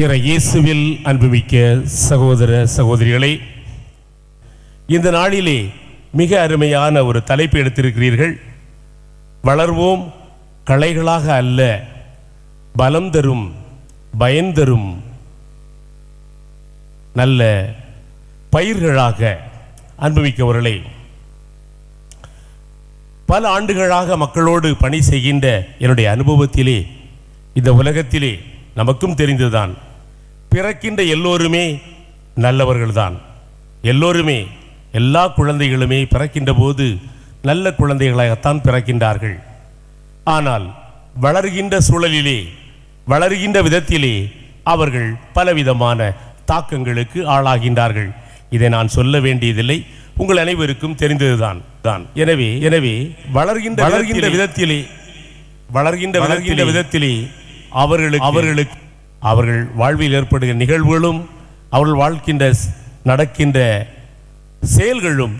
இயேசுவில் அன்புமிக்க சகோதர சகோதரிகளே, இந்த நாளிலே மிக அருமையான ஒரு தலைப்பு எடுத்திருக்கிறீர்கள். வளர்வோம் களைகளாக அல்ல, பலம் தரும் பயன் தரும் நல்ல பயிர்களாக. அன்புமிக்கவர்களே, பல ஆண்டுகளாக மக்களோடு பணி செய்கின்ற என்னுடைய அனுபவத்திலே இந்த உலகத்திலே நமக்கும் தெரிந்துதான், பிறக்கின்ற எல்லோருமே நல்லவர்கள்தான். எல்லோருமே, எல்லா குழந்தைகளுமே பிறக்கின்ற போது நல்ல குழந்தைகளாகத்தான் பிறக்கின்றார்கள். ஆனால் வளர்கின்ற சூழலிலே, வளர்கின்ற விதத்திலே அவர்கள் பலவிதமான தாக்கங்களுக்கு ஆளாகின்றார்கள். இதை நான் சொல்ல வேண்டியதில்லை, உங்கள் அனைவருக்கும் தெரிந்ததுதான். எனவே வளர்கின்ற விதத்திலே அவர்களுக்கு அவர்கள் வாழ்வில் ஏற்படுகிற நிகழ்வுகளும் அவர்கள் நடக்கின்ற செயல்களும்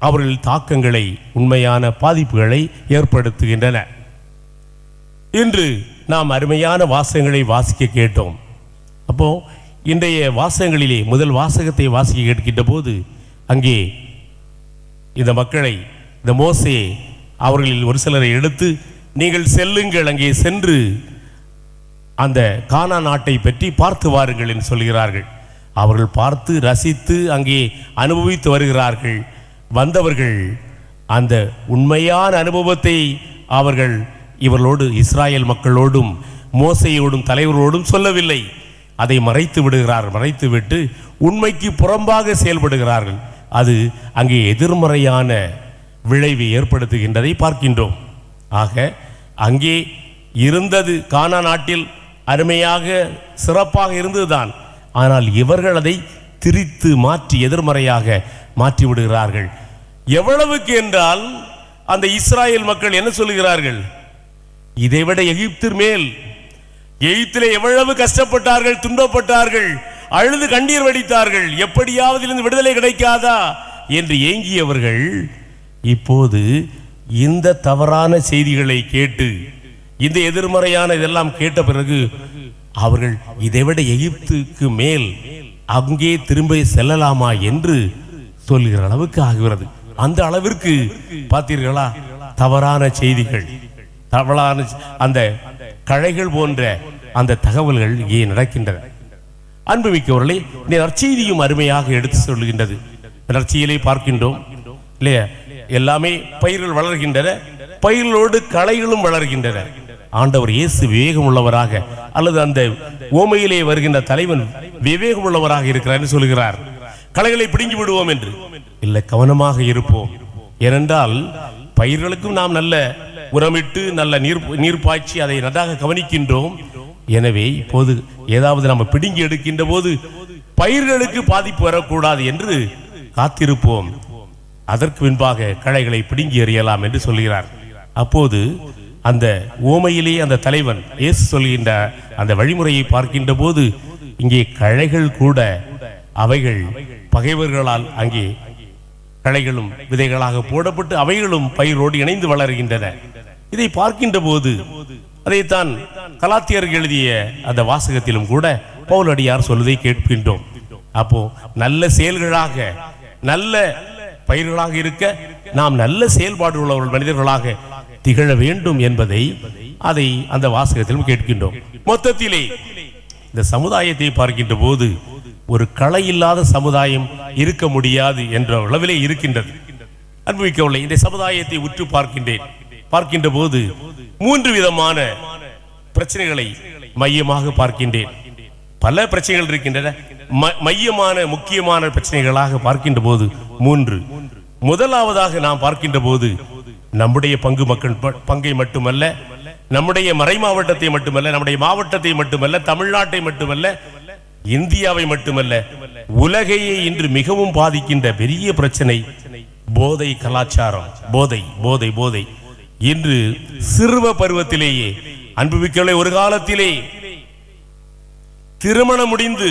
அவர்கள் தாக்கங்களை, உண்மையான பாதிப்புகளை ஏற்படுத்துகின்றன. இன்று நாம் அருமையான வாசகங்களை வாசிக்க கேட்டோம். அப்போ இன்றைய வாசகங்களிலே முதல் வாசகத்தை வாசிக்க கேட்கின்ற போது அங்கே இந்த மக்களை, இந்த மோசே அவர்களில் ஒரு சிலரை எடுத்து, நீங்கள் செல்லுங்கள், அங்கே சென்று அந்த கானான் நாட்டை பற்றி பார்த்து வாருங்கள் என்று சொல்கிறார்கள். அவர்கள் பார்த்து ரசித்து அங்கே அனுபவித்து வருகிறார்கள். வந்தவர்கள் அந்த உண்மையான அனுபவத்தை அவர்கள் இவர்களோடு, இஸ்ராயல் மக்களோடும் மோசையோடும் தலைவர்களோடும் சொல்லவில்லை. அதை மறைத்துவிட்டு உண்மைக்கு புறம்பாக செயல்படுகிறார்கள். அது அங்கே எதிர்மறையான விளைவை ஏற்படுத்துகின்றதை பார்க்கின்றோம். ஆக அங்கே இருந்தது கானான் நாட்டில் அருமையாக சிறப்பாக இருந்ததுதான். ஆனால் இவர்கள் அதை திரித்து மாற்றி எதிர்மறையாக மாற்றி விடுகிறார்கள். எவ்வளவுக்கு என்றால் அந்த இஸ்ராயல் மக்கள் என்ன சொல்லுகிறார்கள்? இதைவிட எகிப்திலே எவ்வளவு கஷ்டப்பட்டார்கள், துன்பப்பட்டார்கள், அழுது கண்ணீர் வடித்தார்கள், எப்படியாவது இருந்து விடுதலை கிடைக்காதா என்று ஏங்கியவர்கள் இப்போது இந்த தவறான செய்திகளை கேட்டு, இந்த எதிர்மறையான இதெல்லாம் கேட்ட பிறகு அவர்கள் இதைவிட எகிப்துக்கு மேல் அங்கே திரும்ப செல்லலாமா என்று சொல்லுகிற அளவுக்கு ஆகிறது. அந்த அளவிற்கு பார்த்தீர்களா தவறான செய்திகள், தவறான அந்த கழைகள் போன்ற அந்த தகவல்கள் இங்கே நடக்கின்றன. அன்புமிக்கவர்களே, இந்த நற்செய்தியும் அருமையாக எடுத்து சொல்லுகின்றது. நற்செய்தியிலே பார்க்கின்றோம் இல்லையா, எல்லாமே பயிர்கள் வளர்கின்றன, பயிர்களோடு களைகளும் வளர்கின்றன. ஆண்டவர் இயேசு விவேகம் உள்ளவராக, அல்லது அந்த ஓமையிலே வருகின்ற தலைவன் விவேகம் உள்ளவராக இருக்கிறார் என்று சொல்கிறார். களைகளை பிடுங்கி விடுவோம் என்று இல்லை, கவனமாக இருப்போம். ஏனென்றால் பயிர்களுக்கும் நாம் நல்ல உரமிட்டு நல்ல நீர் பாய்ச்சி அதை நன்றாக கவனிக்கின்றோம். எனவே இப்போது ஏதாவது நம்ம பிடுங்கி எடுக்கின்ற போது பயிர்களுக்கு பாதிப்பு வரக்கூடாது என்று காத்திருப்போம். அதற்கு பின்பாக களைகளை பிடுங்கி எறியலாம் என்று சொல்கிறார். அப்போது அந்த ஓமையிலே அந்த தலைவன் இயேசு சொல்கின்ற அந்த வழிமுறையை பார்க்கின்ற போது இங்கே களைகள் கூட அவைகள் பகைவர்களால் அங்கே களைகளும் விதைகளாக போடப்பட்டு அவைகளும் பயிரோடு இணைந்து வளர்கின்றன. இதை பார்க்கின்ற போது அதைத்தான் கலாத்தியர்கள் எழுதிய அந்த வாசகத்திலும் கூட பவுலடியார் சொல்வதை கேட்கின்றோம். அப்போ நல்ல செயல்களாக, நல்ல பயிர்களாக இருக்க நாம் நல்ல செயல்பாடு உள்ளவர்கள் மனிதர்களாக திகழ வேண்டும் என்பதை அதை அந்த வாசகத்திலும் கேட்கின்றோம். மொத்தத்திலே இந்த சமுதாயத்தை பார்க்கின்ற போது ஒரு களை இல்லாத சமுதாயம் இருக்க முடியாது என்ற அளவிலே இருக்கின்றது. அன்புமிக்கவர்களே, இந்த சமுதாயத்தை உற்று பார்க்கின்ற போது 3 விதமான பிரச்சனைகளை மையமாக பார்க்கின்றேன். பல பிரச்சனைகள் இருக்கின்றன. மையமான முக்கியமான பிரச்சனைகளாக பார்க்கின்ற போது 3. முதலாவதாக நாம் பார்க்கின்ற போது நம்முடைய பங்கை மட்டுமல்ல, நம்முடைய மறை மாவட்டத்தை மட்டுமல்ல, நம்முடைய மாவட்டத்தை மட்டுமல்ல, தமிழ்நாட்டை மட்டுமல்ல, இந்தியாவை மட்டுமல்ல, உலகையே இன்று மிகவும் பாதிக்கின்ற பெரிய பிரச்சனை போதை கலாச்சாரம். போதை இன்று சிறுவ பருவத்திலேயே, அன்புமிக்கவர்களே, ஒரு காலத்திலே திருமணம் முடிந்து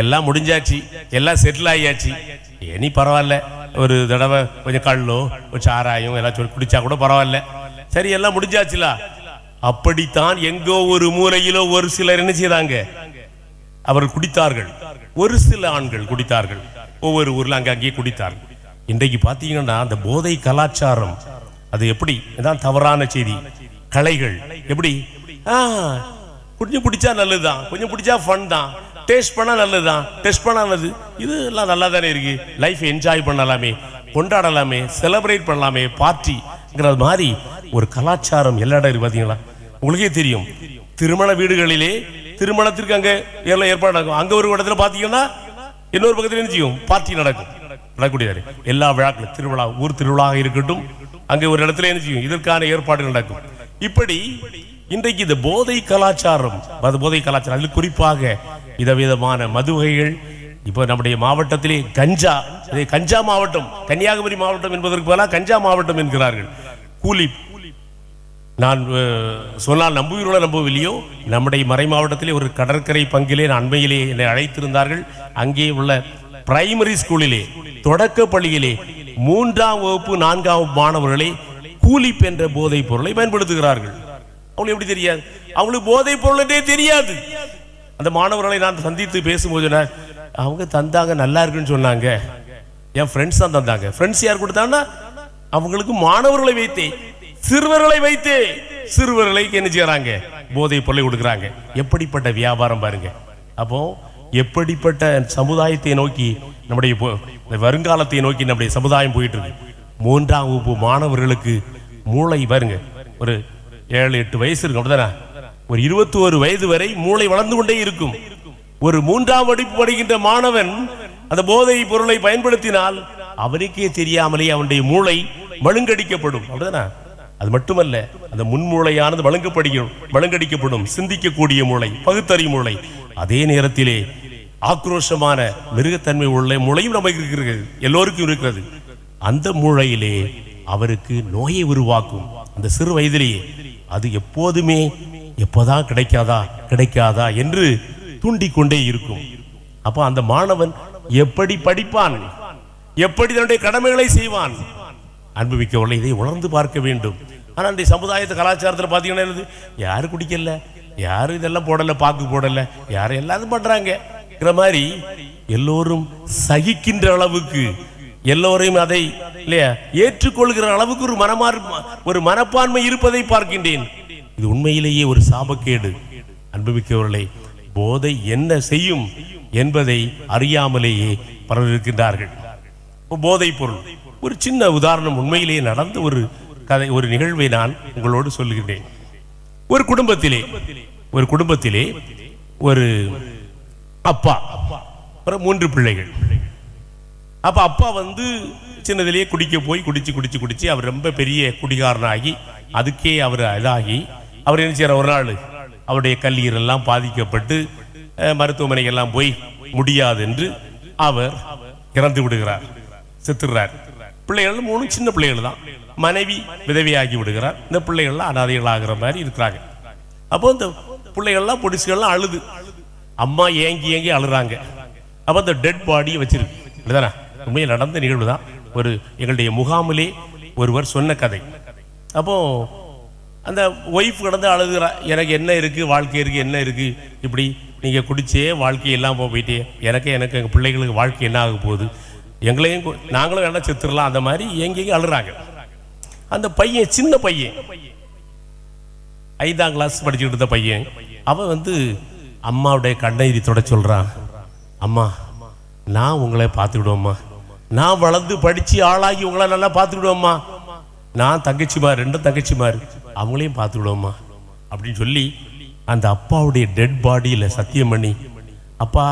எல்லாம் முடிஞ்சாச்சு, எல்லாம் செட்டில் ஆகியாச்சு, இனி பரவாயில்ல, ஒரு தடவை கொஞ்சம் கள்ளோ ஒரு சாராயம் எல்லாம் சொல்லி குடிச்சா கூட பரவாயில்ல, சரி எல்லாம் முடிஞ்சாச்சுல. அப்படித்தான் எங்கோ ஒரு மூலையிலோ ஒரு சிலர் என்ன செய்தாங்க, அவர் குடித்தார்கள். ஒரு சில ஆண்கள் குடித்தார்கள். ஒவ்வொரு ஊர்ல அங்கங்கே குடித்தார்கள். இன்றைக்கு பார்த்தீங்கன்னா அந்த போதை கலாச்சாரம் அது எப்படி இதான் தவறான செய்தி. கலைகள் எப்படி கொஞ்சம் குடிச்சா நல்லதுதான், கொஞ்சம் குடிச்சா ஃபன் தான், டேஸ்ட் பண்ணா நல்லதுதான், டேஸ்ட் பண்ணா நல்லது, இது எல்லாம் நல்லா தானே இருக்கு, லைஃப் என்ஜாய் பண்ணலாமே, கொண்டாடலாமே, செலிப்ரேட் பண்ணலாமே, பார்ட்டிங்கிற மாதிரி ஒரு கலாச்சாரம் எல்லா இடம் இருக்கு. பார்த்தீங்களா, உங்களுக்கே தெரியும், திருமண வீடுகளிலே திருமணத்திற்கு அங்கே ஏற்பாடு நடக்கும். அங்கே ஒரு இடத்துல பார்த்தீங்கன்னா இன்னொரு பக்கத்தில் என்ன செய்யும், பார்ட்டி நடக்கும். நடக்கூடியது எல்லா விழாக்களும் திருவிழா, ஊர் திருவிழாக இருக்கட்டும், அங்கே ஒரு இடத்துல என்ன செய்யும், இதற்கான ஏற்பாடு நடக்கும். இப்படி இன்றைக்கு இந்த போதை கலாச்சாரம், போதை கலாச்சாரம், அதில் குறிப்பாக விதவிதமான மது வகைகள். இப்போ நம்முடைய மாவட்டத்திலே கஞ்சா, கஞ்சா மாவட்டம், கன்னியாகுமரி மாவட்டம் என்பதற்கு பதிலாக கஞ்சா மாவட்டம் என்கிறார்கள். கூலி, நான் சொன்னால் நம்புவீர்களோ நம்பவில்லையோ, நம்முடைய மறை மாவட்டத்திலே ஒரு கடற்கரை பங்கிலே அண்மையிலே என்னை அழைத்திருந்தார்கள். அங்கே உள்ள பிரைமரி ஸ்கூலிலே, தொடக்க பள்ளியிலே 3ஆம் வகுப்பு 4ஆம் வகுப்பு மாணவர்களே கூலிப் என்ற போதைப் பொருளை பயன்படுத்துகிறார்கள். அவங்களுக்கு எப்படி தெரியாது? அவங்களுக்கு போதைப் பொருளே தெரியாது. அந்த மாணவர்களை நான் சந்தித்து பேசும்போது அவங்க தந்தாங்க, நல்லா இருக்குன்னு சொன்னாங்க, என் ஃப்ரெண்ட்ஸ் தான் தந்தாங்க. ஃப்ரெண்ட்ஸ் யார் கொடுத்தாங்கன்னா அவங்களுக்கு மாணவர்களை வைத்தே, சிறுவர்களை வைத்தே, சிறுவர்களுக்கு என்ன செய்யறாங்க, போதைப் பொருளை கொடுக்குறாங்க. எப்படிப்பட்ட வியாபாரம் பாருங்க. அப்போ எப்படிப்பட்ட சமுதாயத்தை நோக்கி, நம்முடைய வருங்காலத்தை நோக்கி நம்முடைய சமுதாயம் போயிட்டு இருக்கு. 3ஆம் வகுப்பு மாணவர்களுக்கு மூளை பாருங்க, ஒரு 7-8 வயசு இருக்கும், அப்படிதானே? ஒரு 21 வயது வரை மூளை வளர்ந்து கொண்டே இருக்கும். ஒரு 3ஆம் வகுப்பு படிக்கின்ற மாணவன் அந்த போதை பொருளை பயன்படுத்தினால் அவனுக்கே தெரியாமலே அவனுடைய மூளை மழுங்கடிக்கப்படும், அப்படிதானே? அது மட்டுமல்ல, அந்த முன்மூளையானது மழுங்கடிக்கப்படும். சிந்திக்கக்கூடிய மூளை, பகுத்தறிவு மூளை. அதே நேரத்திலே ஆக்ரோஷமான மிருகத்தன்மை உள்ள மூளையும் நமக்கு இருக்கிறது, எல்லோருக்கும் இருக்கிறது. அந்த மூளையிலே அவருக்கு நோயை உருவாக்கும். அந்த சிறு வயதிலேயே அது எப்போதுமே எப்போதான் கிடைக்காதா என்று தூண்டிக்கொண்டே இருக்கும். அப்போ அந்த மாணவன் எப்படி படிப்பான், எப்படி தன்னுடைய கடமைகளை செய்வான்? அன்புமிக்கவர்களை இதை உணர்ந்து பார்க்க வேண்டும். ஆனால் இந்த சமுதாயத்து கலாச்சாரத்தில் பார்த்தீங்கன்னா யாரு குடிக்கல, யாரு இதெல்லாம் போடல, பாக்கு போடல, யாரும் எல்லாரும் பண்றாங்க மாதிரி எல்லோரும் சகிக்கின்ற அளவுக்கு, எல்லோரையும் அதை இல்லையா ஏற்றுக்கொள்கிற அளவுக்கு ஒரு மனப்பான்மை இருப்பதை பார்க்கின்றேன். இது உண்மையிலேயே ஒரு சாபக்கேடு. அன்புமிக்கவர்களை, போதை என்ன செய்யும் என்பதை அறியாமலேயே பலர் இருக்கின்றார்கள். போதை பொருள் ஒரு சின்ன உதாரணம், உண்மையிலேயே நடந்த ஒரு கதை, ஒரு நிகழ்வை நான் உங்களோடு சொல்லுகின்றேன். ஒரு குடும்பத்திலே ஒரு அப்பா, 3 பிள்ளைகள். அப்ப அப்பா சின்னதிலேயே குடிக்க போய் குடிச்சு அவர் ரொம்ப பெரிய குடிகாரனாகி, அதுக்கே அவர் இதாகி, அவர் என்ன செய்யற, ஒரு நாள் அவருடைய கல்லீரெல்லாம் பாதிக்கப்பட்டு மருத்துவமனைக்கெல்லாம் போய் முடியாது என்று அவர் இறந்து விடுகிறார், செத்துறார். பிள்ளைகள் 3 சின்ன பிள்ளைகள் தான். மனைவி விதவியாகி விடுகிறார். இந்த பிள்ளைகள்லாம் அனாதைகள் ஆகிற மாதிரி இருக்கிறாங்க. அப்போ இந்த பிள்ளைகள்லாம் பொடிசுகள்லாம் அழுது, அம்மா ஏங்கி அழுறாங்க. அப்போ இந்த டெட் பாடியை வச்சிருக்கு, இல்லைதானே? உண்மையில் நடந்த நிகழ்வு தான். ஒரு எங்களுடைய முகாமிலே ஒருவர் சொன்ன கதை. அப்போ அந்த ஒய்ஃப் கடந்து அழுகுறா, எனக்கு என்ன இருக்கு, வாழ்க்கை இருக்கு, என்ன இருக்கு, இப்படி நீங்க குடிச்சே வாழ்க்கையெல்லாம் போயிட்டே, எனக்கு எங்கள் பிள்ளைகளுக்கு வாழ்க்கை என்ன ஆக போகுது, எங்களையும் நாங்களும் வேணா செத்துடலாம், அந்த மாதிரி எங்கேயும் அழுறாங்க. அந்த பையன், சின்ன பையன், 5ஆம் கிளாஸ் படிச்சுக்கிட்டு இருந்த பையன், அவன் அம்மாவுடைய கண்ணீரி தொட சொல்றான், அம்மா நான் உங்களை பார்த்துக்கிடுவோம்மா, நான் வளர்ந்து படிச்சு ஆளாகி உங்களை நல்லா பார்த்துக்கிடுவோம்மா, நான் தங்கச்சிமார் 2 தங்கச்சிமார் அவங்களையும் பார்த்துக்கிடுவோம்மா அப்படின்னு சொல்லி அந்த அப்பாவுடைய டெட் பாடியில சத்தியம் பண்ணி, அப்பா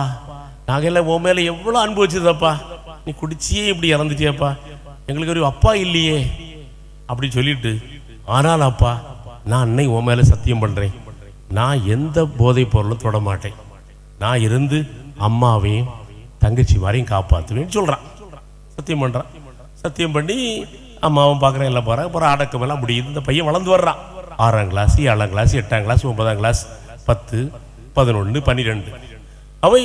நாங்கெல்லாம் உன் மேல எவ்வளவு அன்பு வச்சிருந்தப்பா, நீ குடிச்சியே இப்படி இறந்துட்டியப்பா, எங்களுக்கு ஒரு அப்பா இல்லையே அப்படின்னு சொல்லிட்டு, ஆனால் அப்பா நான் அன்னை உன் மேல சத்தியம் பண்றேன், நான் எந்த போதைப் பொருளும் தொட மாட்டேன், நான் இருந்து அம்மாவையும் தங்கச்சி மாதிரியும் காப்பாற்றுவேன்னு சொல்றான், சத்தியம் பண்றான். சத்தியம் பண்ணி அம்மாவும் பார்க்குறேன், எல்லாம் போகிறாங்க. அப்புறம் அடக்கம் எல்லாம் முடியுது. இந்த பையன் வளர்ந்து வர்றான். 6ஆம் கிளாஸ், 7ஆம் கிளாஸ், 8ஆம் கிளாஸ், 9ஆம் கிளாஸ், 10, 11, 12. அவை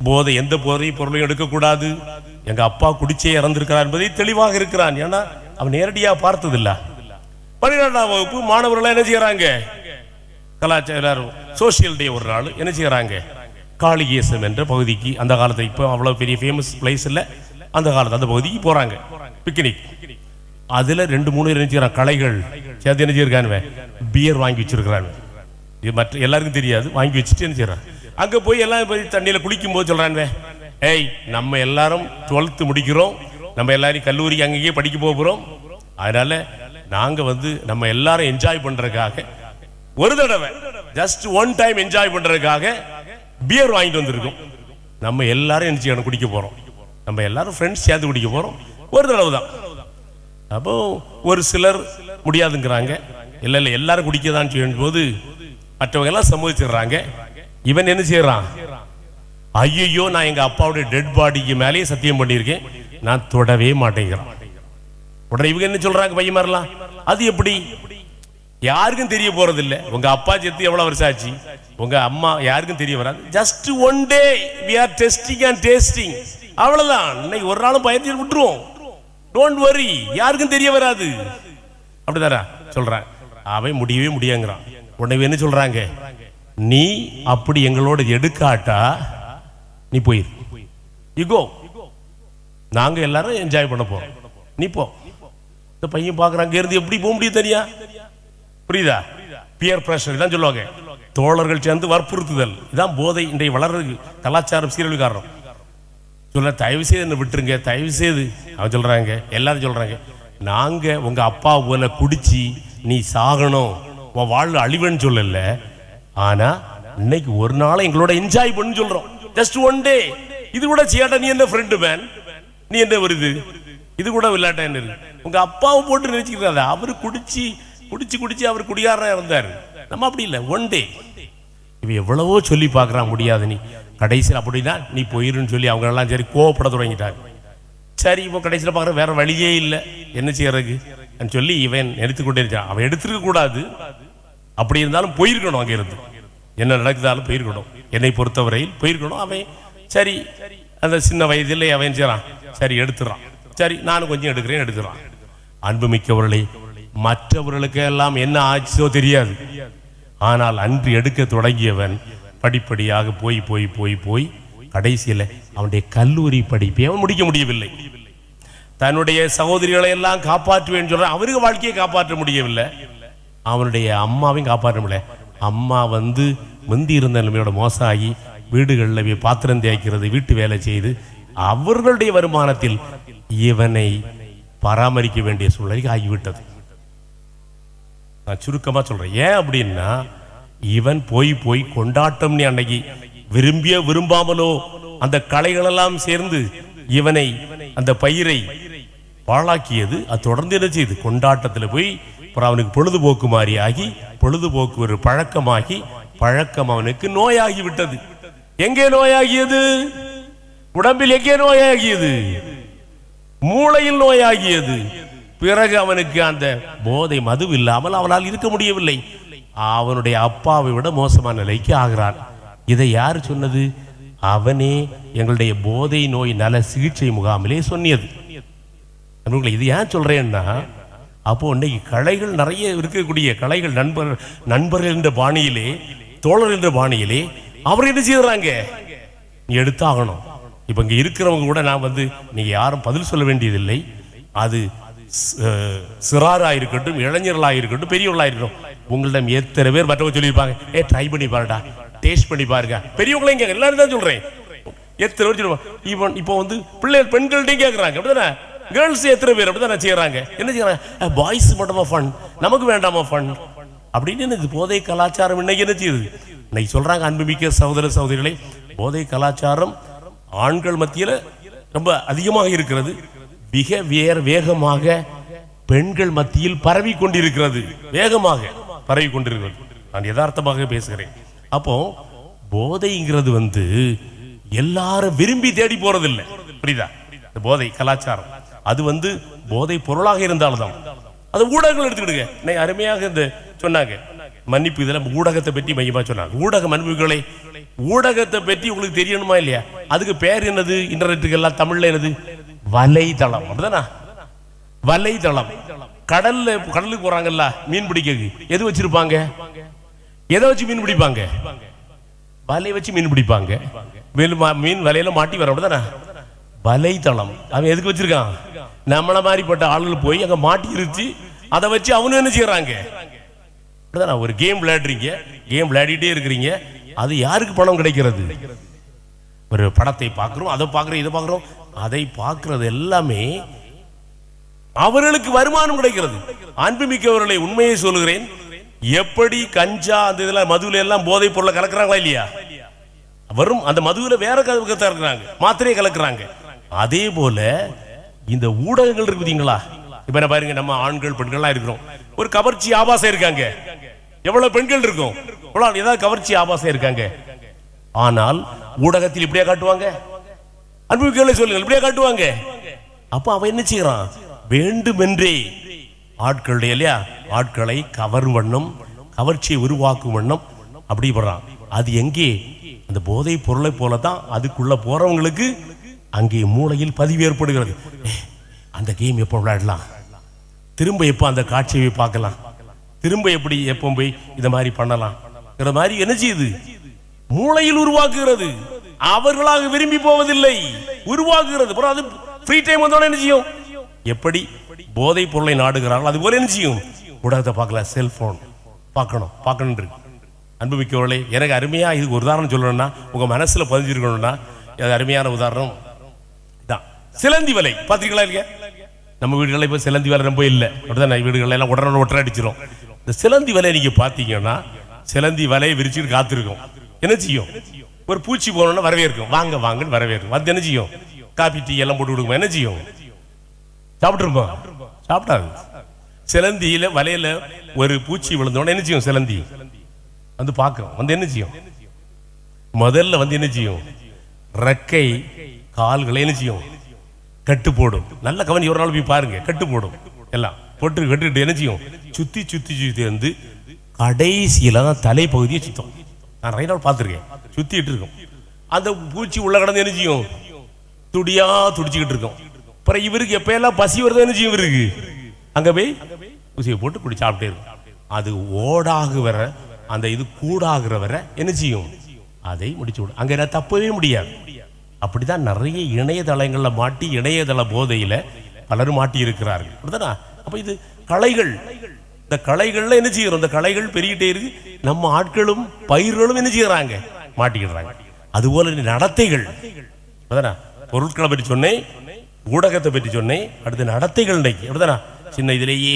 போதை, எந்த போதை பொருளையும் எடுக்கக்கூடாது, எங்க அப்பா குடிச்சே இறந்திருக்கிறார் என்பதை தெளிவாக இருக்கிறான். ஏன்னா அவன் நேரடியாக பார்த்ததில்ல. 12ஆம் வகுப்பு மாணவர்கள் என்ன செய்யறாங்க, கலாச்சாரம் சோசியல் டே ஒரு நாள் என்ன செய்யறாங்க, காளிகேசம் என்ற பகுதிக்கு, அந்த காலத்தில் இப்போ அவ்வளோ பெரிய ஃபேமஸ் பிளேஸ் இல்லை, அந்த காலத்தில் அந்த பகுதிக்கு போகிறாங்க பிக்னிக். அதில் 2-3 நினைச்சுக்கிறான் கலைகள் சேர்த்து நினைச்சிருக்கானுவே பியர் வாங்கி வச்சிருக்கிறானு. இது மற்ற எல்லாருக்கும் தெரியாது. வாங்கி வச்சுட்டு என்ன செய்கிறான், அங்கே போய் எல்லாம் போய் தண்ணியில் குளிக்கும் போது சொல்கிறான்வே, ஏய் நம்ம எல்லாரும் 12th முடிக்கிறோம், நம்ம எல்லாரையும் கல்லூரிக்கு அங்கேயே படிக்க போகிறோம், அதனால நாங்கள் நம்ம எல்லாரும் என்ஜாய் பண்ணுறதுக்காக ஒரு தடவை ஜஸ்ட் ஒன் டைம் என்ஜாய் பண்ணுறதுக்காக பியர் வாங்கிட்டு வந்திருக்கோம். நம்ம எல்லாரும் என்ன குடிக்க போகிறோம், நம்ம எல்லாரும் ஃப்ரெண்ட்ஸ் சேர்ந்து குடிக்க போகிறோம், ஒரு தடவை தான். அப்போ ஒரு சிலர் முடியாதுங்கிறாங்க, இல்லை எல்லாரும் குடிக்கதான் செய்யும் போது மற்றவங்க எல்லாம் சம்மதிச்சிடுறாங்க. இவன் என்ன செய்யறான், ஐயோ நான் எங்க அப்பாவுடைய டெட் பாடிக்கு மேலேயே சத்தியம் பண்ணியிருக்கேன், நான் தொடவே மாட்டேங்கிறான். உடனே இவங்க என்ன சொல்றாங்க, பையன் மாதிரிலாம், அது எப்படி, யாருக்கும் தெரிய போறது இல்லை. உங்க அப்பா செத்து எவ்வளவு வருஷம் ஆச்சு, உங்க அம்மா யாருக்கும் தெரிய வராது. Just one day we are testing and tasting, அவ்வளவுதான். இன்னைக்கு ஒரு நாளும் பயத்தில் விட்டுருவோம், டோன்ட் வரி, யாருக்கும் தெரிய வராது. அப்படிதாரா சொல்றான். அவன் முடியவே முடியாங்கிறான். உடனே என்ன சொல்றாங்க, நீ அப்படி எங்களோட எடுக்காட்டா நீ போயிரு, இகோ, நாங்க எல்லாரும் என்ஜாய் பண்ண போறோம், நீ போ. இந்த பையன் பாக்குறாங்க, இருந்து எப்படி போக முடியும் தனியா, புரியுதா? பியர் பிரஷர் தான் சொல்லுவாங்க, தோழர்கள் சேர்ந்து வற்புறுத்துதல், இதான் போதை இன்றைய வளர்றது கலாச்சாரம் சீரழிவு காரணம். சொல்ல தயவு செய்து என்ன விட்டுருங்க, தயவு செய்து. அவன் சொல்றாங்க, எல்லாரும் சொல்றாங்க, நாங்க உங்க அப்பா போல குடிச்சு நீ சாகணும், உன் வாழ்வு அழிவன்னு சொல்லல, ஆனா இன்னைக்கு ஒரு நாளை எங்களோட என்ஜாய் பண்ணு சொல்றோம், ஜஸ்ட் ஒன் டே. இது கூட செய்யாட்டா நீ என்ன ஃப்ரெண்டு மேன், நீ என்ன வருது, இது கூட விளையாட்டா என்ன இருக்கு. உங்க அப்பாவை போட்டு நினைச்சுக்கிறாரு, அவரு குடிச்சு குடிச்சு குடிச்சு அவர் குடியாரா இருந்தாரு, நம்ம அப்படி இல்லை, ஒன் டே. இவ எவ்வளவோ சொல்லி பார்க்கறான், முடியாது. நீ கடைசியில் அப்படின்னா நீ போயிருன்னு சொல்லி அவங்க எல்லாம் சரி கோவப்பட தொடங்கிட்டாங்க. சரி இப்போ கடைசியில் பார்க்குற வேற வழியே இல்லை, என்ன செய்யறதுக்கு சொல்லி இவன் எடுத்துக்கொண்டே இருக்கான். அவன் எடுத்துக்க கூடாது, அப்படி இருந்தாலும் போயிருக்கணும், அங்கே இருந்து என்ன நடக்குதாலும் போயிருக்கணும், என்னை பொறுத்தவரையில் போயிருக்கணும். அவன் சரி அந்த சின்ன வயதில் அவன் செய்யறான், சரி எடுத்துறான், சரி நானும் கொஞ்சம் எடுக்கிறேன், எடுத்துறான். அன்புமிக்கவர்களே, மற்றவர்களுக்கு எல்லாம் என்ன ஆச்சோ தெரியாது, ஆனால் அன்று எடுக்க தொடங்கியவன் படிப்படியாக போய் போய் போய் போய் கடைசியில் அவனுடைய கல்லூரி படிப்பை அவன் முடிக்க முடியவில்லை. தன்னுடைய சகோதரிகளை எல்லாம் காப்பாற்றுவேன்னு சொல்ற, அவருக்கு வாழ்க்கையை காப்பாற்ற முடியவில்லை, அவனுடைய அம்மாவையும் காப்பாற்ற முடியல. அம்மா முந்தி இருந்த நிலைமையோட மோசமாகி வீடுகளில் பாத்திரம் தேய்க்கிறது, வீட்டு வேலை செய்து அவர்களுடைய வருமானத்தில் இவனை பராமரிக்க வேண்டிய சூழ்நிலைக்கு ஆகிவிட்டது. நான் சுருக்கமா சொல்றேன். ஏன் அப்படின்னா, இவன் போய் போய் கொண்டாட்டம்னு அன்னைக்கு விரும்பிய விரும்பாமலோ அந்த கலைகளெல்லாம் சேர்ந்து இவனை அந்த பயிரை பாழாக்கியது. அது தொடர்ந்து என்ன செய்யுது, கொண்டாட்டத்தில் போய் அவனுக்கு பொழுதுபோக்கு மாதிரி ஆகி, பொழுதுபோக்கு ஒரு பழக்கமாகி, பழக்கம் அவனுக்கு நோயாகி விட்டது. எங்கே நோயாகியது, உடம்பில் எங்கே நோயாகியது, மூளையில் நோயாகியது. பிறகு அவனுக்கு அந்த போதை மது இல்லாமல் அவனால் இருக்க முடியவில்லை. அவனுடைய அப்பாவை விட மோசமான நிலைக்கு ஆகிறான். இதை யார் சொன்னது? அவனே எங்களுடைய போதை நோய் நல சிகிச்சை முகாமிலே சொன்னியது. இது ஏன் சொல்றேன்னா, அப்போ இன்னைக்கு கலைகள் நிறைய இருக்கக்கூடிய கலைகள், நண்பர்கள் என்ற பாணியிலே, தோழர் என்ற பாணியிலே அவர் என்ன செய்யறாங்க, நீ எடுத்தாகணும். இப்ப இங்க இருக்கிறவங்க கூட நான் நீங்க யாரும் பதில் சொல்ல வேண்டியதில்லை. அது சிறாரா இருக்கட்டும், இளைஞர்களா இருக்கட்டும், பெரியவர்களா இருக்கட்டும், உங்களிடம் எத்தனை பேர் மற்றவங்க சொல்லியிருப்பாங்க, ட்ரை பண்ணி பாருடா, டேஸ்ட் பண்ணி பாருங்க. பெரியவங்களே இங்க எல்லாரும் தான் சொல்றேன், எத்தனை பேர் சொல்லுவாங்க. ஈவன் இப்போ பிள்ளைகள் பெண்கள்ட்டையும் கேட்கறாங்க, அப்படிதானே, கேர்ள்ஸ் எத்தனை பேர் அப்படிதான் செய்யறாங்க. என்ன செய்யறாங்க, பாய்ஸ் மட்டுமா ஃபன், நமக்கு வேண்டாமா ஃபன் அப்படின்னு. இது போதை கலாச்சாரம் இன்னைக்கு என்ன செய்யுது, இன்னைக்கு சொல்றாங்க. அன்புமிக்க சகோதர சகோதரிகளை, போதை கலாச்சாரம் ஆண்கள் மத்தியில் ரொம்ப அதிகமாக இருக்கிறது, மிக வேகமாக பெண்கள் மத்தியில் பரவி கொண்டிருக்கிறது, வேகமாக பரவி கொண்டிருக்கிறது. நான் யதார்த்தமாக பேசுகிறேன். அப்போ போதைங்கிறது எல்லாரும் விரும்பி தேடி போறதில்லை, புரியுதா? போதை கலாச்சாரம் அது போதை பொருளாக இருந்தால்தான். அது ஊடகங்கள் எடுத்துக்கிடுங்க. இன்னைக்கு அருமையாக இந்த சொன்னாங்க, மன்னிப்பு, இதெல்லாம் ஊடகத்தை பற்றி மையமா சொன்னாங்க. ஊடக மன்னிப்புகளை, ஊடகத்தை பற்றி உங்களுக்கு தெரியணுமா இல்லையா? அதுக்கு பேர் என்னது, இன்டர்நெட்டுக்கு எல்லாம் தமிழ்ல என்னது, வலைதளம். அப்படிதானா, வலைதளம். கடலுக்கு போறாங்கல்ல மீன் பிடிக்க, எது வச்சிருப்பாங்க, எதை வச்சு மீன் பிடிப்பாங்க, வலையை வச்சு மீன் பிடிப்பாங்க. மீன் வலையில மாட்டி வர தானே வலைத்தளம். அவன் எதுக்கு வச்சிருக்கான்? நம்மள மாதிரிப்பட்ட ஆளுகள் போய் அங்க மாட்டி இருச்சு, அதை வச்சு அவனு என்ன செய்யறாங்க? ஒரு கேம் விளையாடுறீங்க, கேம் விளையாடிட்டே இருக்கிறீங்க, அது யாருக்கு பணம் கிடைக்கிறது? ஒரு படத்தை பார்க்கிறோம், அதை பார்க்கிறோம், இதை பார்க்கிறோம், அதை பார்க்கிறது எல்லாமே அவர்களுக்கு வருமானம் கிடைக்கிறது. அன்புமிக்கவர்களை, உண்மையை சொல்லுகிறேன், எப்படி கஞ்சா அந்த இதெல்லாம் மதுவில எல்லாம் போதைப் பொருளை கலக்குறாங்களா இல்லையா? வரும் அந்த மதுவில வேற கலக்குறாங்க, மாத்திரையை கலக்குறாங்க. அதே போல இந்த ஊடகங்கள் இருக்குதுங்களா? இப்ப என்ன பாருங்க, நம்ம ஆண்கள் பெண்கள்லாம் இருக்கிறோம், ஒரு கவர்ச்சி ஆபாசம் இருக்காங்க. எவ்வளவு பெண்கள் இருக்கும், ஏதாவது கவர்ச்சி ஆபாசம் இருக்காங்க. ஆனால் ஊடகத்தில் இப்படியா காட்டுவாங்க? அன்புமிக்கவர்களை சொல்லுங்கள், இப்படியா காட்டுவாங்க? அப்ப அவன் என்ன செய்யறான்? வேண்டுமென்றே ஆட்களுடைய இல்லையா, ஆட்களை கவரும் வண்ணம், கவர்ச்சியை உருவாக்கும் வண்ணம் அப்படி பண்றான். அது எங்கே? அந்த போதை பொருளை போலதான் அதுக்குள்ள போறவங்களுக்கு அங்கே மூளையில் பதிவு ஏற்படுகிறது. அந்த கேம் எப்போ விளையாடலாம், திரும்ப எப்போ அந்த காட்சியை பார்க்கலாம், திரும்ப எப்படி எப்போ போய் இதை மாதிரி பண்ணலாம் மாதிரி என்ன செய்யுது? மூளையில் உருவாக்குகிறது. அவர்களாக விரும்பி போவதில்லை, உருவாக்குகிறது. அது ஃப்ரீ டைம் வந்தோட என்ன செய்யும்? எப்படி போதை பொருளை நாடுகிறார்கள் அது போல என்ன செய்யும்? ஊடகத்தை பார்க்கலாம், செல்போன் பார்க்கணும். அன்புமிக்கவர்களே, எனக்கு அருமையா இதுக்கு ஒரு உதாரணம் சொல்லணும்னா, உங்க மனசுல பதிஞ்சிருக்கணும்னா, அது அருமையான உதாரணம் தான் சிலந்தி வலை. பாத்தீங்களா இல்லையா? நம்ம வீடுகளில் இப்போ சிலந்தி வலை ரொம்ப இல்லை, அப்படிதான் வீடுகள் எல்லாம் உடனே ஒற்றை அடிச்சிடும். இந்த சிலந்தி வலை நீங்க பாத்தீங்கன்னா, சிலந்தி வலையை விரிச்சுட்டு காத்திருக்கும். என்ன செய்யும்? ஒரு பூச்சி போனோம்னா வரவேற்கும், வாங்க வாங்கன்னு வரவேற்கும். அது என்ன செய்யும்? காபி டீ எல்லாம் போட்டு கொடுக்கும். என்ன செய்யும்? சாப்பிட்டுருப்போம், சாப்பிட்டாது. சிலந்தியில வலையில ஒரு பூச்சி விழுந்தோட என்ன செய்யும்? சிலந்தி வந்து பார்க்கும், வந்து என்ன செய்யும்? முதல்ல வந்து என்ன செய்யும்? ரெக்கை கால்களை என்ன செய்யும்? கட்டு போடும். நல்ல கவனி, ஒரு நாள் போய் பாருங்க, கட்டு போடும். எல்லாம் போட்டு கட்டுக்கிட்டு என்ன செய்யும்? சுத்தி சுத்தி சுத்தி வந்து கடைசியில தான் தலைப்பகுதியை சுத்தம். நான் நிறைய நாள் பார்த்துருக்கேன், சுத்திட்டு இருக்கும். அந்த பூச்சி உள்ள கடந்து என்ன செய்யும்? துடியா துடிச்சுக்கிட்டு இருக்கும். அப்புறம் இவருக்கு எப்ப எல்லாம் பசி வருதோ என்ன செய்யும்? இவருக்கு அங்க போய் ஊசியை போட்டு குடி சாப்பிட்டே இருக்கும். அது ஓடாக வர, அந்த இது கூடாகிற வர என்ன செய்யும்? அதை முடிச்சு விடும். அங்க தப்பவே முடியாது. அப்படிதான் நிறைய இணையதளங்கள்ல மாட்டி, இணையதள போதையில பலரும் மாட்டி இருக்கிறார்கள். அப்படிதானா? அப்ப இது கலைகள். இந்த கலைகள்ல என்ன செய்யறோம்? இந்த கலைகள் பெருகிட்டே இருக்கு. நம்ம ஆட்களும் பயிர்களும் என்ன செய்யறாங்க? மாட்டிக்கிறாங்க. அதுபோல நடத்தைகள். அப்படிதானா? பொருட்களை பற்றி சொன்னேன், ஊடகத்தை பற்றி சொன்னேன், அடுத்து நடத்தைகள். இன்னைக்கு அப்படிதானா? சின்ன இதுலேயே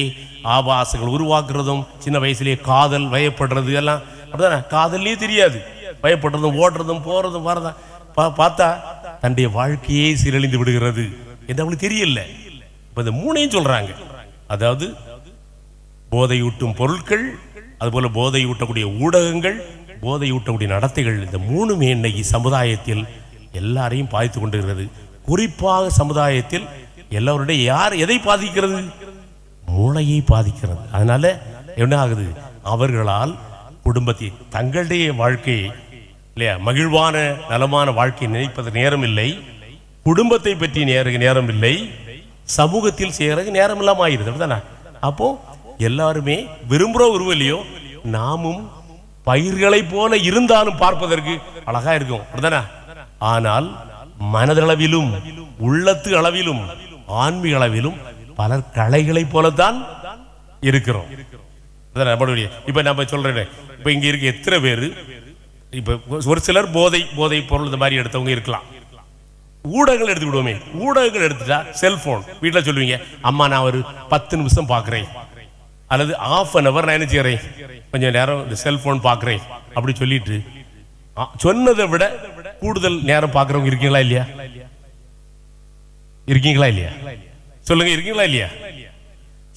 ஆபாசங்கள் உருவாக்குறதும், சின்ன வயசுலேயே காதல் வயப்படுறது எல்லாம் அப்படிதானே? காதல்லையே தெரியாது, வயப்படுறதும் ஓடுறதும் போறதும் வரதான் பார்த்தா தன்னுடைய வாழ்க்கையே சீரழிந்து விடுகிறது என்று அவங்களுக்கு தெரியல. இப்ப இந்த மூணையும் சொல்றாங்க. அதாவது போதையூட்டும் பொருட்கள், அதுபோல போதையூட்டக்கூடிய ஊடகங்கள், போதையூட்டக்கூடிய நடத்தைகள், இந்த மூணுமே இன்னைக்கு சமுதாயத்தில் எல்லாரையும் பாதித்து கொண்டிருக்கிறது. குறிப்பாக சமுதாயத்தில் எல்லாருடைய யார் எதை பாதிக்கிறது? மூளையை பாதிக்கிறது. அதனால என்ன ஆகுது? அவர்களால் குடும்பத்தை, தங்களுடைய வாழ்க்கையை இல்லையா, மகிழ்வான நலமான வாழ்க்கையை நினைப்பது நேரம் இல்லை, குடும்பத்தை பற்றி நேரம் இல்லை, சமூகத்தில் செய்யறதுக்கு நேரம் இல்லாம ஆயிருது. அப்படிதானே? அப்போ எல்லாருமே விரும்புகிற உருவலையோ நாமும் பயிர்களை போல இருந்தாலும் பார்ப்பதற்கு அழகா இருக்கும். அப்படிதானே? ஆனால் மனதளவிலும், உள்ளத்து அளவிலும், ஆன்மீக அளவிலும் பலர் கலைகளை போலத்தான் இருக்கிறோம். இப்ப நம்ம சொல்றேன், இப்ப இங்க இருக்க எத்தனை பேரு, இப்ப ஒரு சிலர் போதை பொருள் இந்த மாதிரி எடுத்தவங்க இருக்கலாம். ஊடகங்கள் எடுத்துக்கிடுவோமே, ஊடகங்கள் எடுத்துட்டா செல்போன். வீட்டில் சொல்லுவீங்க, அம்மா நான் ஒரு 10 நிமிஷம் பார்க்குறேன், அல்லது ½ நான் என்ன செய்யறேன், கொஞ்சம் நேரம் இந்த செல்போன் பார்க்குறேன் அப்படி சொல்லிட்டு சொன்னதை விட கூடுதல் நேரம் பார்க்குறவங்க இருக்கீங்களா இல்லையா? இருக்கீங்களா இல்லையா? சொல்லுங்க, இருக்கீங்களா இல்லையா?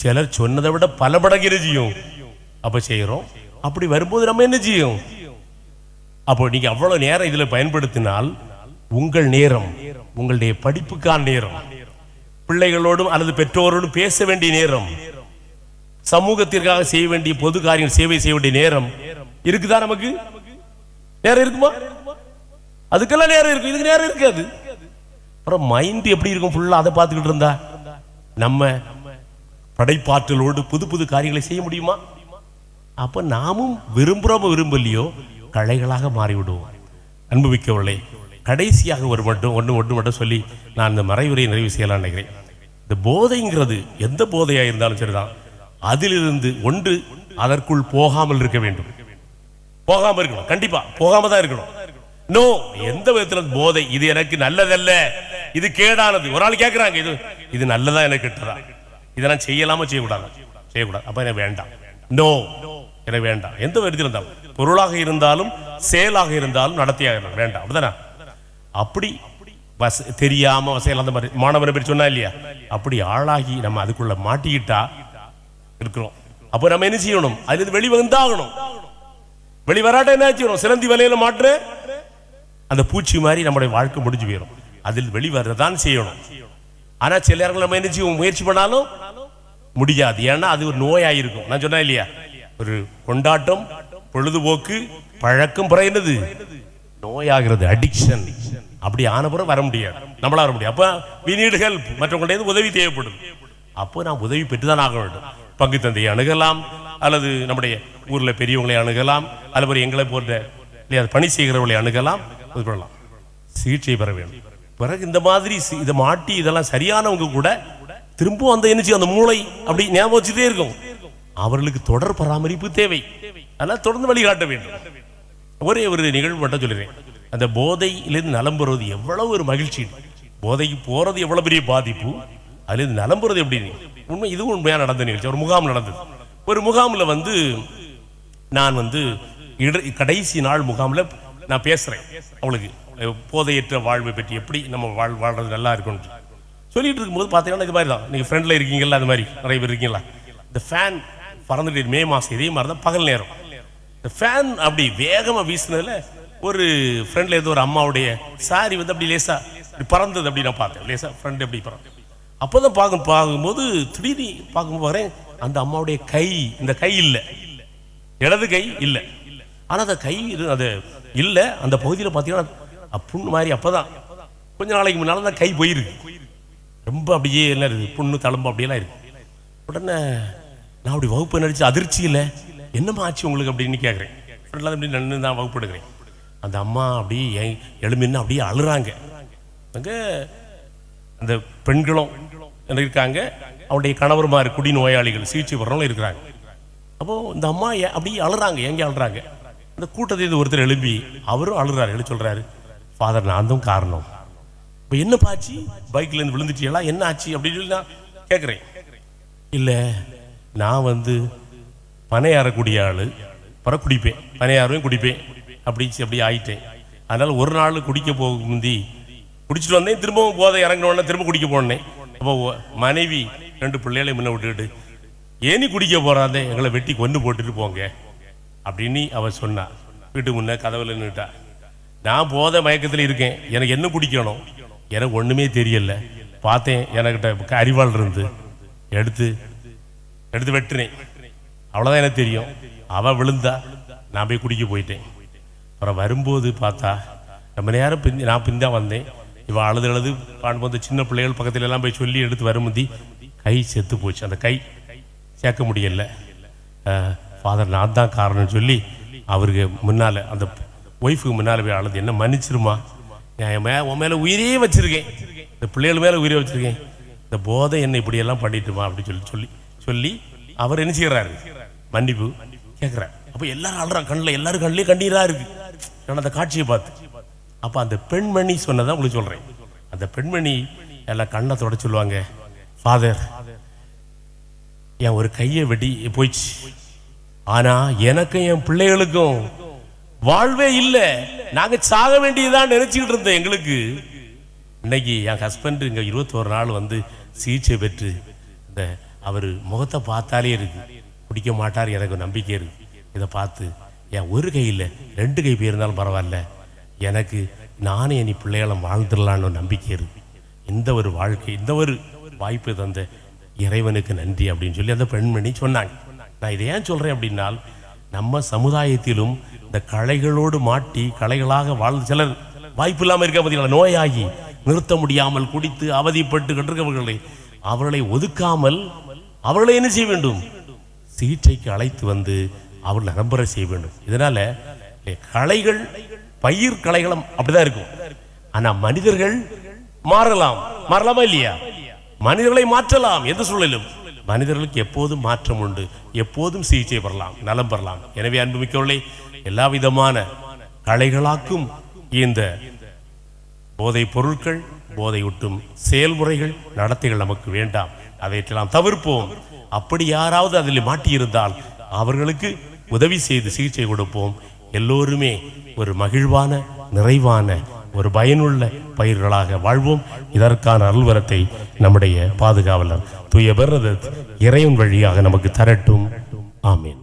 சிலர் சொன்னதை விட பல மடங்கு செய்யும். அப்ப செய்யறோம். அப்படி வரும்போது நம்ம என்ன செய்யும்? அப்போ நீங்க அவ்வளவு நேரம் இதுல பயன்படுத்தினால் உங்கள் நேரம், உங்களுடைய படிப்புக்கான நேரம், பிள்ளைகளோடும் அல்லது பெற்றோரோடும் பேச வேண்டிய நேரம், சமூகத்திற்காக செய்ய வேண்டிய பொது காரியம், சேவை செய்ய வேண்டிய நேரம் இருக்குதா? நமக்கு நேரம் இருக்குமா? அதுக்கெல்லாம் நேரம் இருக்கு, இதுக்கு நேரம் இருக்காது. அப்புறம் மைண்ட் எப்படி இருக்கும்? ஃபுல்லா அதை பார்த்துக்கிட்டு இருந்தா நம்ம படைப்பாற்றலோடு புது புது காரியங்களை செய்ய முடியுமா? அப்ப நாமும் விரும்புறோமோ விரும்பலையோ கலைகளாக மாறிவிடுவோம். அன்புமிக்கவர்களே, கடைசியாக ஒன்று மட்டும் சொல்லி நான் இந்த மறைவுரையை நிறைவு செய்யலாம் நினைக்கிறேன். இந்த போதைங்கிறது எந்த போதையாக இருந்தாலும் சரிதான், அதிலிருந்து ஒன்று அதற்குள் போகாமல் இருக்க வேண்டும். போகாமல் இருக்கணும், கண்டிப்பா போகாம தான் இருக்கணும். நோ, எந்த விதத்தில் போதை இது எனக்கு நல்லதல்ல, இது கேடானது. ஒரு ஆள் கேட்கிறாங்க, இது நல்லதா எனக்கு கெட்டதா, இதெல்லாம் செய்யலாம செய்யக்கூடாது. அப்ப எனக்கு வேண்டாம். நோ, எனக்கு வேண்டாம். எந்த விதத்தில் இருந்தாலும், பொருளாக இருந்தாலும் செயலாக இருந்தாலும் நடத்தியாக இருந்தாலும் வேண்டாம். அப்படிதானே? அப்படி தெரியாம வசையில் அந்த மாதிரி மாணவனை பேர் சொன்னா இல்லையா, அப்படி ஆளாகி நம்ம அதுக்குள்ள மாட்டிக்கிட்டா இருக்கிறோம். அப்போ நம்ம என்ன செய்யணும்? அதுல வெளிவந்தாகணும். வெளிவராட்ட என்ன செய்யணும்? சிலந்தி வலையில மாற்று அந்த பூச்சி மாதிரி நம்முடைய வாழ்க்கை முடிஞ்சு போயிடும். அதில் வெளிவரதான் செய்யணும். ஆனா சில நேரங்கள் நம்ம என்ன செய்வோம், முயற்சி பண்ணாலும் முடியாது. ஏன்னா அது ஒரு நோயாயிருக்கும். நான் சொன்னா இல்லையா, ஒரு கொண்டாட்டம், பொழுதுபோக்கு, பழக்கம் என்னது நோயாகிறது, அடிக்ஷன். அப்படி ஆனப்புறம் வர முடியாது, நம்மளா வர முடியாது. அப்ப we need help, மற்றவங்களுடைய உதவி தேவைப்படும். அப்போ நாம் உதவி பெற்றுதான் ஆக வேண்டும். பங்கு தந்தையை அணுகலாம், அல்லது நம்முடைய ஊர்ல பெரியவங்களை அணுகலாம், அல்லது எங்களை போன்ற பணி செய்கிறவர்களை அணுகலாம், பண்ணலாம். சிகிச்சை பெற வேண்டும். பிறகு இந்த மாதிரி இதை மாட்டி இதெல்லாம் சரியானவங்க கூட திரும்பவும் அந்த எனர்ஜி, அந்த மூளை அப்படி ஞாபகம் வச்சுட்டே இருக்கும். அவர்களுக்கு தொடர் பராமரிப்பு தேவை. அதனால் தொடர்ந்து வழிகாட்ட வேண்டும். ஒரே ஒரு நிகழ்வு மட்டும் சொல்லுறேன். அந்த போதையிலிருந்து நலம் பெறுவது எவ்வளவு ஒரு மகிழ்ச்சி, போதைக்கு போறது எவ்வளவு பெரிய பாதிப்பு, அதுலேருந்து நலம் பெறுவது எப்படின்னு உண்மை. இதுவும் உண்மையாக நடந்த நிகழ்ச்சி. ஒரு முகாம் நடந்தது. ஒரு முகாமில் நான் கடைசி நாள் முகாமில் நான் பேசுறேன். அவளுக்கு போதையற்ற வாழ்வை பற்றி எப்படி நம்ம வாழ்றது நல்லா இருக்கும்னு சொல்லிட்டு இருக்கும்போது பார்த்தீங்கன்னா, இது மாதிரி தான் நீங்கள் ஃப்ரெண்டில் இருக்கீங்களா, அது மாதிரி நிறைய பேர் இருக்கீங்களா, இந்த ஃபேன் பறந்துட்டு மே மாதம் இதே மாதிரி தான் பகல் நேரம் இந்த ஃபேன் அப்படி வேகமாக வீசினதில் ஒரு ஃப்ரெண்டில் ஏதோ ஒரு அம்மாவுடைய சாரி அப்படி லேசா இப்படி பறந்தது. அப்படி நான் பார்த்தேன், லேசா ஃப்ரெண்டு எப்படி பறந்து. அப்போ தான் பார்க்கும்போது திடீர்னு பார்க்கும்போது வரேன், அந்த அம்மாவுடைய கை, இந்த கை இல்லை, இடது கை இல்லை. ஆனால் அந்த கை அது இல்லை. அந்த பகுதியில் பார்த்தீங்கன்னா புண்ணு மாதிரி. அப்போ தான் கொஞ்ச நாளைக்கு முன்னால் தான் கை போயிருக்கு. ரொம்ப அப்படியே என்ன இருக்குது, புண்ணு தழும்பு அப்படியெல்லாம் இருக்கு. உடனே நான் அப்படி வகுப்பு நடிச்சு அதிர்ச்சி இல்லை, என்னம்மா ஆச்சு உங்களுக்கு அப்படின்னு கேட்குறேன். ஃப்ரெண்டில் அப்படி நின்று தான் வகுப்பு எடுக்கிறேன். அந்த அம்மா அப்படியே எழுமின்னு அப்படியே அழுறாங்க. அங்கே அந்த பெண்களும் இருக்காங்க, அவருடைய கணவருமாறு குடி நோயாளிகள் சிகிச்சை பெறவங்களும் இருக்கிறாங்க. அப்போது இந்த அம்மா அப்படியே அழுறாங்க. எங்கே அழுறாங்க? அந்த கூட்டத்தை ஒருத்தர் எழுப்பி அவரும் அழுறாரு. எழுதி சொல்கிறாரு, ஃபாதர் நான் தான் காரணம். இப்போ என்ன பாச்சு, பைக்லேருந்து விழுந்துட்டீங்களா, என்ன ஆச்சு அப்படின்னு சொல்லி நான் கேட்குறேன். இல்லை, நான் பனையாறக்கூடிய ஆள், பிற குடிப்பேன், பனையாரையும் குடிப்பேன், அப்படி ஆயிட்டேன். அதனால் ஒரு நாள் குடிக்க போக முந்தி குடிச்சிட்டு வந்தேன், திரும்பவும் போதை இறங்கினோடனே திரும்ப குடிக்க போனேன். அப்போ மனைவி 2 பிள்ளைகளை முன்ன விட்டுக்கிட்டு, ஏனி குடிக்க போறாதே, எங்களை வெட்டி கொண்டு போட்டுட்டு போங்க அப்படின்னு அவ சொன்னா. வீட்டு முன்ன கதவுல நின்றுட்டா. நான் போதை மயக்கத்தில் இருக்கேன், எனக்கு என்ன குடிக்கணும் எனக்கு ஒன்றுமே தெரியல. பார்த்தேன், எனக்கிட்ட அரிவாள் இருந்து எடுத்து வெட்டினேன். அவ்வளோதான் எனக்கு தெரியும். அவள் விழுந்தா, நான் போய் குடிக்க போயிட்டேன். அப்புறம் வரும்போது பார்த்தா ரொம்ப நேரம் நான் பின்தான் வந்தேன். இவள் அழுது பாடும்போது சின்ன பிள்ளைகள் பக்கத்துல எல்லாம் போய் சொல்லி எடுத்து வரும்போது கை செத்து போச்சு. அந்த கை சேர்க்க முடியல. ஃபாதர் நான் தான் காரணம்னு சொல்லி அவருக்கு முன்னால், அந்த ஒய்ஃபுக்கு முன்னால் போய் அழுது, என்ன மன்னிச்சிருமா, நான் உன் மேலே உயிரே வச்சிருக்கேன், இந்த பிள்ளைகள் மேலே உயிரே வச்சிருக்கேன், இந்த போதை என்னை இப்படியெல்லாம் பண்ணிட்டுமா அப்படின்னு சொல்லி அவர் என்ன செய்யறாரு, மன்னிப்பு கேட்குறாரு. அப்போ எல்லாரும் அழுறாங்க, எல்லாரும் கண்ணிலே கண்ணீரா இருக்கு நான் அந்த காட்சியை பார்த்து. அப்போ அந்த பெண்மணி சொன்னதான் உங்களுக்கு சொல்றேன். அந்த பெண்மணி எல்லாம் கண்ணை தொட சொல்லுவாங்க, ஃபாதர் என் ஒரு கையை வெட்டி போயிடுச்சு, ஆனா எனக்கும் என் பிள்ளைகளுக்கும் வாழ்வே இல்லை, நாங்க சாக வேண்டியதான் நினைச்சுக்கிட்டு இருந்தோம். எங்களுக்கு இன்னைக்கு என் ஹஸ்பண்ட் இங்க 21 நாள் சிகிச்சை பெற்று இந்த அவர் முகத்தை பார்த்தாலே இருக்கு, குடிக்க மாட்டார், எனக்கு நம்பிக்கை இருக்கு. இதை பார்த்து என் ஒரு கை இல்லை 2 கை போயிருந்தாலும் பரவாயில்ல, எனக்கு நானே என் பிள்ளைகளை வாழ்ந்துடலான்னு நம்பிக்கை இருக்கு. இந்த ஒரு வாழ்க்கை, இந்த ஒரு வாய்ப்பு தந்த இறைவனுக்கு நன்றி அப்படின்னு சொல்லி அந்த பெண்மணி சொன்னாங்க. நான் இதை ஏன் சொல்றேன் அப்படின்னால், நம்ம சமுதாயத்திலும் இந்த களைகளோடு மாட்டி களைகளாக வாழ்ந்து சிலர் வாய்ப்பு இல்லாமல் இருக்க பார்த்தீங்களா, நோயாகி நிறுத்த முடியாமல் குடித்து அவதிப்பட்டு கண்டிருக்கவர்களை அவர்களை ஒதுக்காமல் அவர்களை என்ன செய்ய வேண்டும், சிகிச்சைக்கு அழைத்து அவர்கள் நம்பரை செய்ய வேண்டும். இதனால களைகள் பயிர் களைகளும் அப்படிதான் இருக்கும். ஆனா மனிதர்கள் மாறலாமா இல்லையா? மனிதர்களை மாற்றலாம். எந்த சூழலும் மனிதர்களுக்கு எப்போதும் மாற்றம் உண்டு, எப்போதும் சிகிச்சை பெறலாம், நலம் பெறலாம். எனவே அன்புமிக்கவர்களே, எல்லா விதமான களைகளாக்கும் இந்த போதை பொருட்கள், போதையூட்டும் செயல்முறைகள், நடத்தைகள் நமக்கு வேண்டாம். அதையெல்லாம் தவிர்ப்போம். அப்படி யாராவது அதில் மாட்டியிருந்தால் அவர்களுக்கு உதவி செய்து சிகிச்சை கொடுப்போம். எல்லோருமே ஒரு மகிழ்வான, நிறைவான, ஒரு பயனுள்ள பயிர்களாக வாழ்வோம். இதற்கான அருள்வரத்தை நம்முடைய பாதுகாவலர் தூய பெர்னதத் இறைவன் வழியாக நமக்கு தரட்டும். ஆமீன்.